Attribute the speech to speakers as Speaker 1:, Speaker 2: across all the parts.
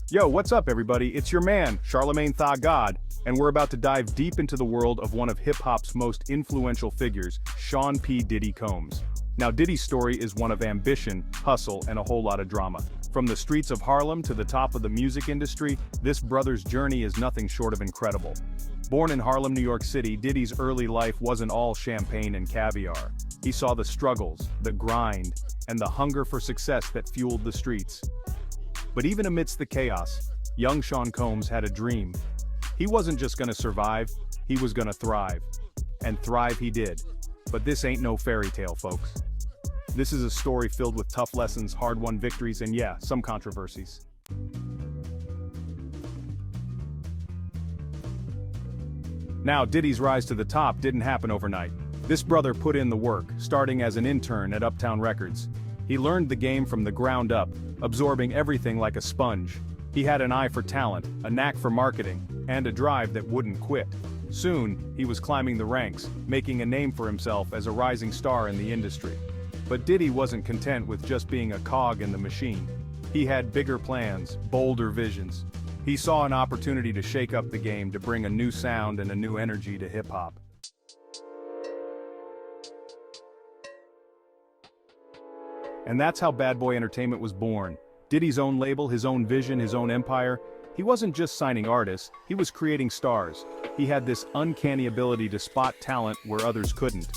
Speaker 1: Yo, what's up everybody? It's your man, Charlemagne Tha God, and we're about to dive deep into the world of one of hip-hop's most influential figures, Sean P. Diddy Combs. Now Diddy's story is one of ambition, hustle, and a whole lot of drama. From the streets of Harlem to the top of the music industry, this brother's journey is nothing short of incredible. Born in Harlem, New York City, Diddy's early life wasn't all champagne and caviar. He saw the struggles, the grind, and the hunger for success that fueled the streets. But even amidst the chaos, young Sean Combs had a dream. He wasn't just gonna survive, he was gonna thrive. And thrive he did. But this ain't no fairy tale, folks. This is a story filled with tough lessons, hard-won victories, and yeah, some controversies. Now, Diddy's rise to the top didn't happen overnight. This brother put in the work, starting as an intern at Uptown Records. He learned the game from the ground up, absorbing everything like a sponge. He had an eye for talent, a knack for marketing, and a drive that wouldn't quit. Soon, he was climbing the ranks, making a name for himself as a rising star in the industry. But Diddy wasn't content with just being a cog in the machine. He had bigger plans, bolder visions. He saw an opportunity to shake up the game, to bring a new sound and a new energy to hip-hop. And that's how Bad Boy Entertainment was born. Diddy's own label, his own vision, his own empire. He wasn't just signing artists, he was creating stars. He had this uncanny ability to spot talent where others couldn't.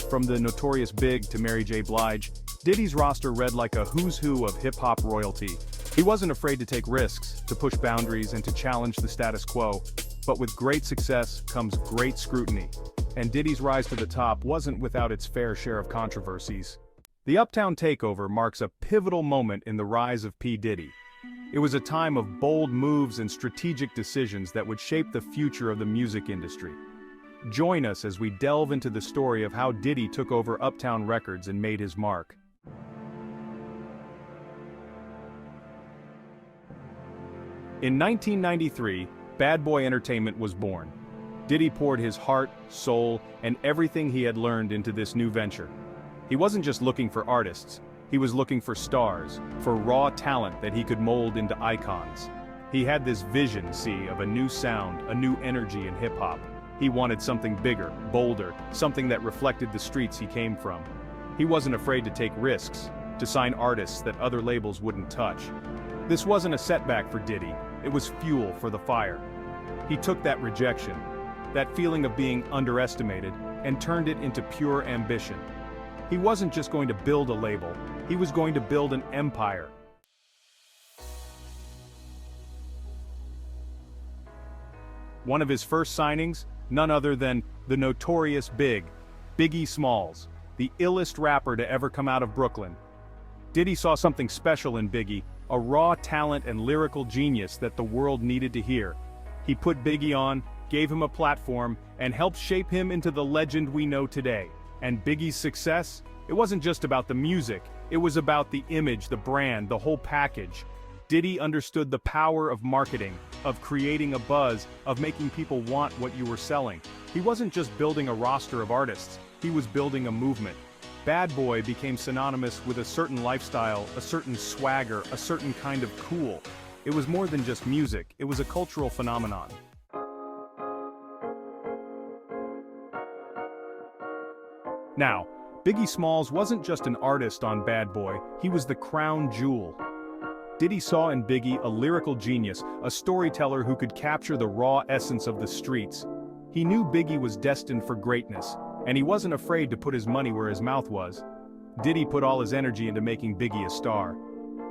Speaker 1: From the notorious Big to Mary J. Blige, Diddy's roster read like a who's who of hip-hop royalty. He wasn't afraid to take risks, to push boundaries, and to challenge the status quo. But with great success comes great scrutiny. And Diddy's rise to the top wasn't without its fair share of controversies. The Uptown takeover marks a pivotal moment in the rise of P. Diddy. It was a time of bold moves and strategic decisions that would shape the future of the music industry. Join us as we delve into the story of how Diddy took over Uptown Records and made his mark. In 1993, Bad Boy Entertainment was born. Diddy poured his heart, soul, and everything he had learned into this new venture. He wasn't just looking for artists, he was looking for stars, for raw talent that he could mold into icons. He had this vision, of a new sound, a new energy in hip-hop. He wanted something bigger, bolder, something that reflected the streets he came from. He wasn't afraid to take risks, to sign artists that other labels wouldn't touch. This wasn't a setback for Diddy, it was fuel for the fire. He took that rejection, that feeling of being underestimated, and turned it into pure ambition. He wasn't just going to build a label, he was going to build an empire. One of his first signings, none other than the notorious Biggie Smalls, the illest rapper to ever come out of Brooklyn. Diddy saw something special in Biggie, a raw talent and lyrical genius that the world needed to hear. He put Biggie on, gave him a platform, and helped shape him into the legend we know today. And Biggie's success? It wasn't just about the music, it was about the image, the brand, the whole package. Diddy understood the power of marketing, of creating a buzz, of making people want what you were selling. He wasn't just building a roster of artists, he was building a movement. Bad Boy became synonymous with a certain lifestyle, a certain swagger, a certain kind of cool. It was more than just music, it was a cultural phenomenon. Now, Biggie Smalls wasn't just an artist on Bad Boy, he was the crown jewel. Diddy saw in Biggie a lyrical genius, a storyteller who could capture the raw essence of the streets. He knew Biggie was destined for greatness, and he wasn't afraid to put his money where his mouth was. Diddy put all his energy into making Biggie a star.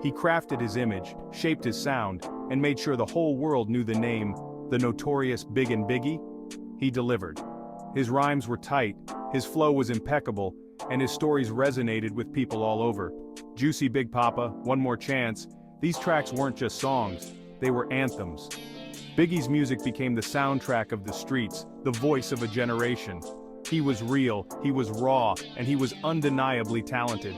Speaker 1: He crafted his image, shaped his sound, and made sure the whole world knew the name, the notorious Big and Biggie. He delivered. His rhymes were tight, his flow was impeccable, and his stories resonated with people all over. Juicy Big Papa, One More Chance, these tracks weren't just songs, they were anthems. Biggie's music became the soundtrack of the streets, the voice of a generation. He was real, he was raw, and he was undeniably talented.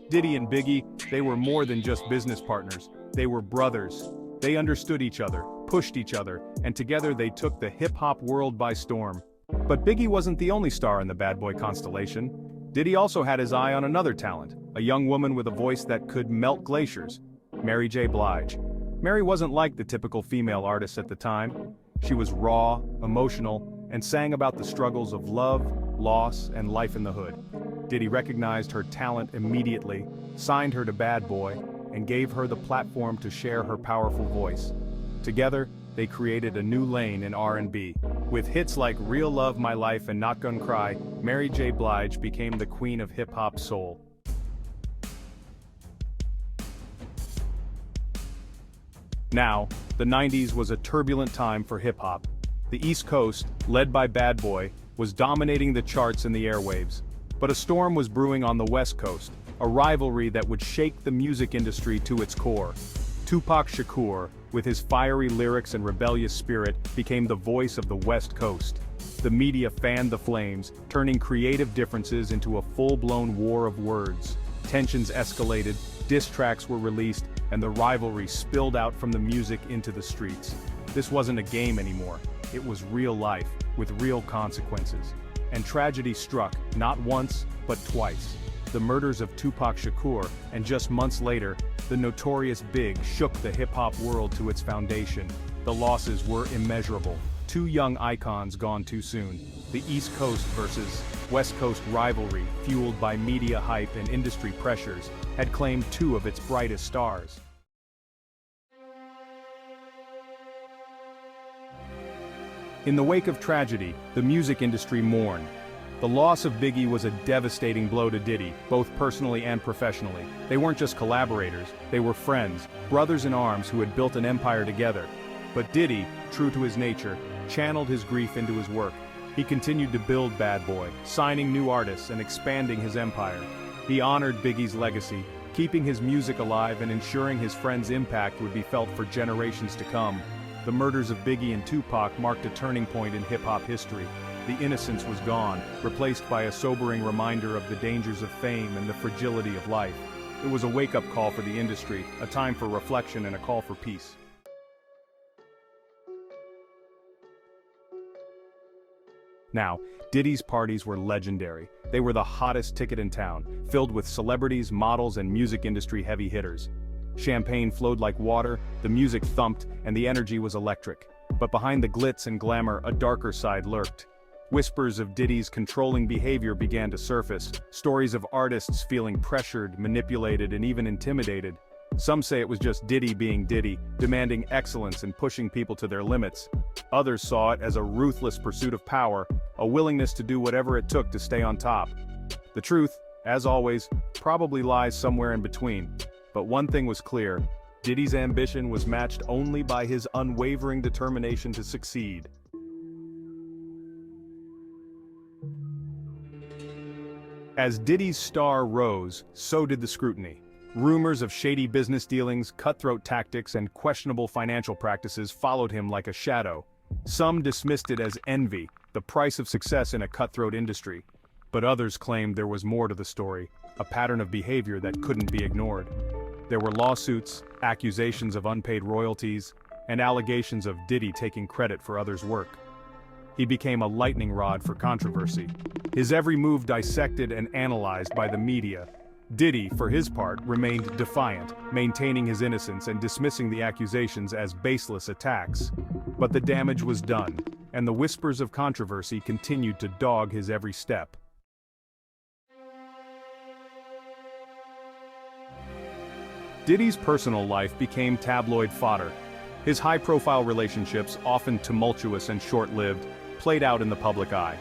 Speaker 1: Diddy and Biggie, they were more than just business partners, they were brothers. They understood each other, pushed each other, and together they took the hip-hop world by storm. But Biggie wasn't the only star in the Bad Boy constellation. Diddy also had his eye on another talent, a young woman with a voice that could melt glaciers, Mary J. Blige. Mary wasn't like the typical female artist at the time. She was raw, emotional, and sang about the struggles of love, loss, and life in the hood. Diddy recognized her talent immediately, signed her to Bad Boy, and gave her the platform to share her powerful voice. Together, they created a new lane in R&B. With hits like Real Love My Life and Not Gonna Cry, Mary J. Blige became the queen of hip-hop soul. Now, the 90s was a turbulent time for hip-hop. The East Coast, led by Bad Boy, was dominating the charts and the airwaves. But a storm was brewing on the West Coast, a rivalry that would shake the music industry to its core. Tupac Shakur, with his fiery lyrics and rebellious spirit, became the voice of the West Coast. The media fanned the flames, turning creative differences into a full-blown war of words. Tensions escalated, diss tracks were released, and the rivalry spilled out from the music into the streets. This wasn't a game anymore. It was real life, with real consequences. And tragedy struck, not once, but twice. The murders of Tupac Shakur, and just months later, the notorious Big shook the hip-hop world to its foundation. The losses were immeasurable. Two young icons gone too soon. The East Coast versus West Coast rivalry, fueled by media hype and industry pressures, had claimed two of its brightest stars. In the wake of tragedy, the music industry mourned. The loss of Biggie was a devastating blow to Diddy, both personally and professionally. They weren't just collaborators, they were friends, brothers in arms who had built an empire together. But Diddy, true to his nature, channeled his grief into his work. He continued to build Bad Boy, signing new artists and expanding his empire. He honored Biggie's legacy, keeping his music alive and ensuring his friend's impact would be felt for generations to come. The murders of Biggie and Tupac marked a turning point in hip-hop history. The innocence was gone, replaced by a sobering reminder of the dangers of fame and the fragility of life. It was a wake-up call for the industry, a time for reflection and a call for peace. Now, Diddy's parties were legendary. They were the hottest ticket in town, filled with celebrities, models, and music industry heavy hitters. Champagne flowed like water, the music thumped, and the energy was electric. But behind the glitz and glamour, a darker side lurked. Whispers of Diddy's controlling behavior began to surface, stories of artists feeling pressured, manipulated, and even intimidated. Some say it was just Diddy being Diddy, demanding excellence and pushing people to their limits. Others saw it as a ruthless pursuit of power, a willingness to do whatever it took to stay on top. The truth, as always, probably lies somewhere in between. But one thing was clear, Diddy's ambition was matched only by his unwavering determination to succeed. As Diddy's star rose, so did the scrutiny. Rumors of shady business dealings, cutthroat tactics, and questionable financial practices followed him like a shadow. Some dismissed it as envy, the price of success in a cutthroat industry. But others claimed there was more to the story, a pattern of behavior that couldn't be ignored. There were lawsuits, accusations of unpaid royalties, and allegations of Diddy taking credit for others' work. He became a lightning rod for controversy. His every move dissected and analyzed by the media. Diddy, for his part, remained defiant, maintaining his innocence and dismissing the accusations as baseless attacks. But the damage was done, and the whispers of controversy continued to dog his every step. Diddy's personal life became tabloid fodder. His high-profile relationships, often tumultuous and short-lived, played out in the public eye.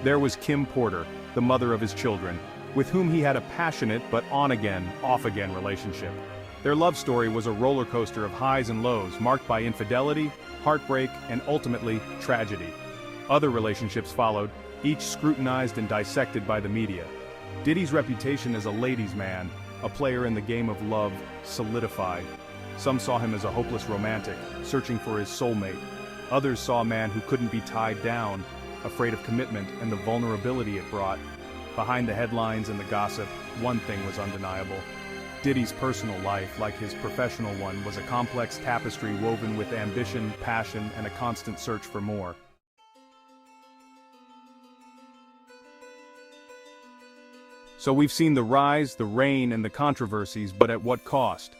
Speaker 1: There was Kim Porter, the mother of his children, with whom he had a passionate but on-again, off-again relationship. Their love story was a roller coaster of highs and lows, marked by infidelity, heartbreak, and ultimately, tragedy. Other relationships followed, each scrutinized and dissected by the media. Diddy's reputation as a ladies' man, a player in the game of love, solidified. Some saw him as a hopeless romantic, searching for his soulmate. Others saw a man who couldn't be tied down, afraid of commitment and the vulnerability it brought. Behind the headlines and the gossip, one thing was undeniable. Diddy's personal life, like his professional one, was a complex tapestry woven with ambition, passion, and a constant search for more. So we've seen the rise, the reign, and the controversies, but at what cost?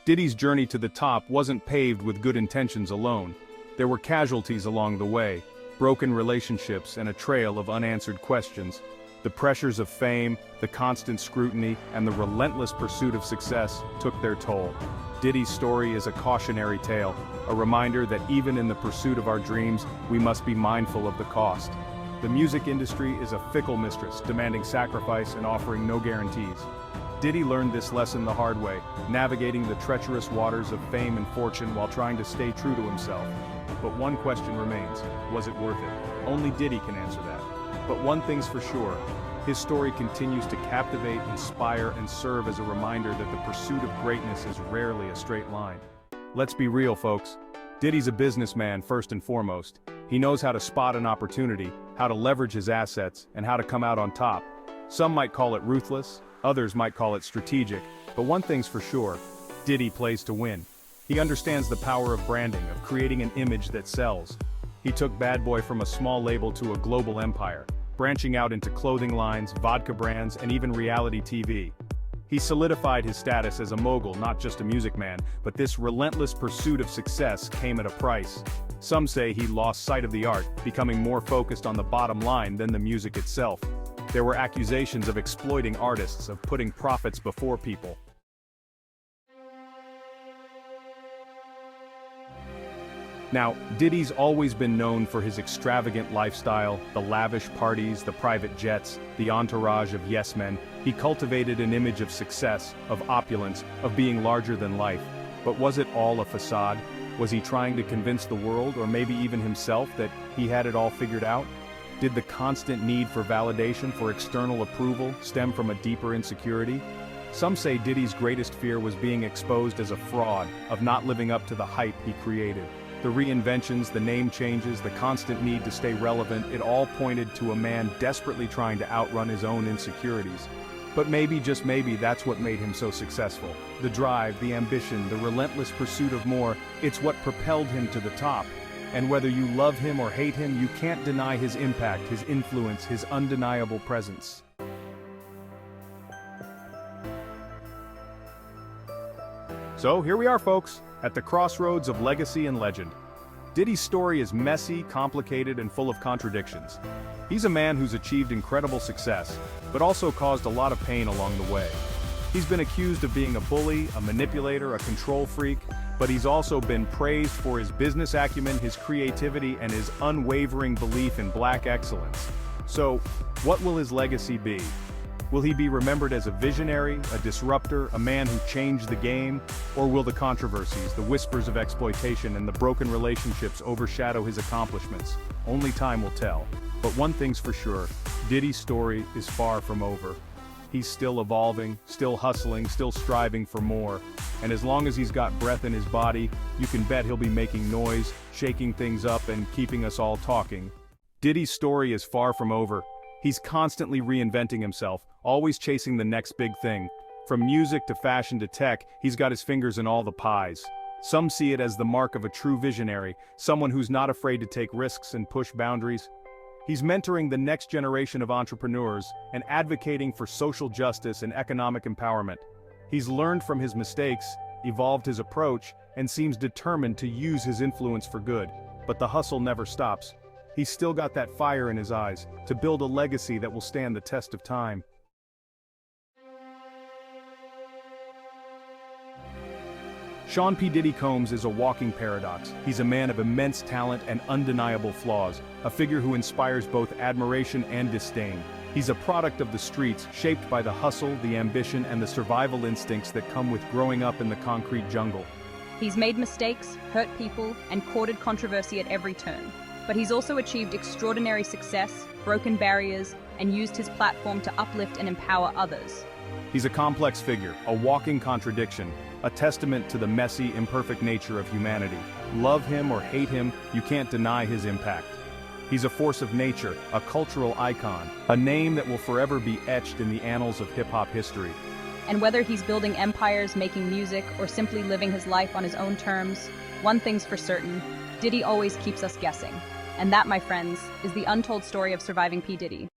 Speaker 1: Diddy's journey to the top wasn't paved with good intentions alone. There were casualties along the way, broken relationships and a trail of unanswered questions. The pressures of fame, the constant scrutiny, and the relentless pursuit of success took their toll. Diddy's story is a cautionary tale, a reminder that even in the pursuit of our dreams, we must be mindful of the cost. The music industry is a fickle mistress, demanding sacrifice and offering no guarantees. Diddy learned this lesson the hard way, navigating the treacherous waters of fame and fortune while trying to stay true to himself. But one question remains: was it worth it? Only Diddy can answer that. But one thing's for sure, his story continues to captivate, inspire, and serve as a reminder that the pursuit of greatness is rarely a straight line. Let's be real, folks. Diddy's a businessman first and foremost. He knows how to spot an opportunity, how to leverage his assets, and how to come out on top. Some might call it ruthless, others might call it strategic, but one thing's for sure, Diddy plays to win. He understands the power of branding, of creating an image that sells. He took Bad Boy from a small label to a global empire, branching out into clothing lines, vodka brands, and even reality TV. He solidified his status as a mogul, not just a music man, but this relentless pursuit of success came at a price. Some say he lost sight of the art, becoming more focused on the bottom line than the music itself. There were accusations of exploiting artists, of putting profits before people. Now, Diddy's always been known for his extravagant lifestyle, the lavish parties, the private jets, the entourage of yes-men. He cultivated an image of success, of opulence, of being larger than life. But was it all a facade? Was he trying to convince the world, or maybe even himself, that he had it all figured out? Did the constant need for validation, for external approval, stem from a deeper insecurity? Some say Diddy's greatest fear was being exposed as a fraud, of not living up to the hype he created. The reinventions, the name changes, the constant need to stay relevant, it all pointed to a man desperately trying to outrun his own insecurities. But maybe, just maybe, that's what made him so successful. The drive, the ambition, the relentless pursuit of more, it's what propelled him to the top. And whether you love him or hate him, you can't deny his impact, his influence, his undeniable presence. So here we are, folks, at the crossroads of legacy and legend. Diddy's story is messy, complicated, and full of contradictions. He's a man who's achieved incredible success, but also caused a lot of pain along the way. He's been accused of being a bully, a manipulator, a control freak, but he's also been praised for his business acumen, his creativity, and his unwavering belief in black excellence. So, what will his legacy be? Will he be remembered as a visionary, a disruptor, a man who changed the game? Or will the controversies, the whispers of exploitation, and the broken relationships overshadow his accomplishments? Only time will tell. But one thing's for sure, Diddy's story is far from over. He's still evolving, still hustling, still striving for more. And as long as he's got breath in his body, you can bet he'll be making noise, shaking things up, and keeping us all talking. Diddy's story is far from over. He's constantly reinventing himself, always chasing the next big thing. From music to fashion to tech, he's got his fingers in all the pies. Some see it as the mark of a true visionary, someone who's not afraid to take risks and push boundaries. He's mentoring the next generation of entrepreneurs and advocating for social justice and economic empowerment. He's learned from his mistakes, evolved his approach, and seems determined to use his influence for good. But the hustle never stops. He's still got that fire in his eyes, to build a legacy that will stand the test of time. Sean P. Diddy Combs is a walking paradox. He's a man of immense talent and undeniable flaws, a figure who inspires both admiration and disdain. He's a product of the streets, shaped by the hustle, the ambition, and the survival instincts that come with growing up in the concrete jungle.
Speaker 2: He's made mistakes, hurt people, and courted controversy at every turn. But he's also achieved extraordinary success, broken barriers, and used his platform to uplift and empower others.
Speaker 1: He's a complex figure, a walking contradiction, a testament to the messy, imperfect nature of humanity. Love him or hate him, you can't deny his impact. He's a force of nature, a cultural icon, a name that will forever be etched in the annals of hip-hop history.
Speaker 2: And whether he's building empires, making music, or simply living his life on his own terms, one thing's for certain, Diddy always keeps us guessing. And that, my friends, is the untold story of surviving P. Diddy.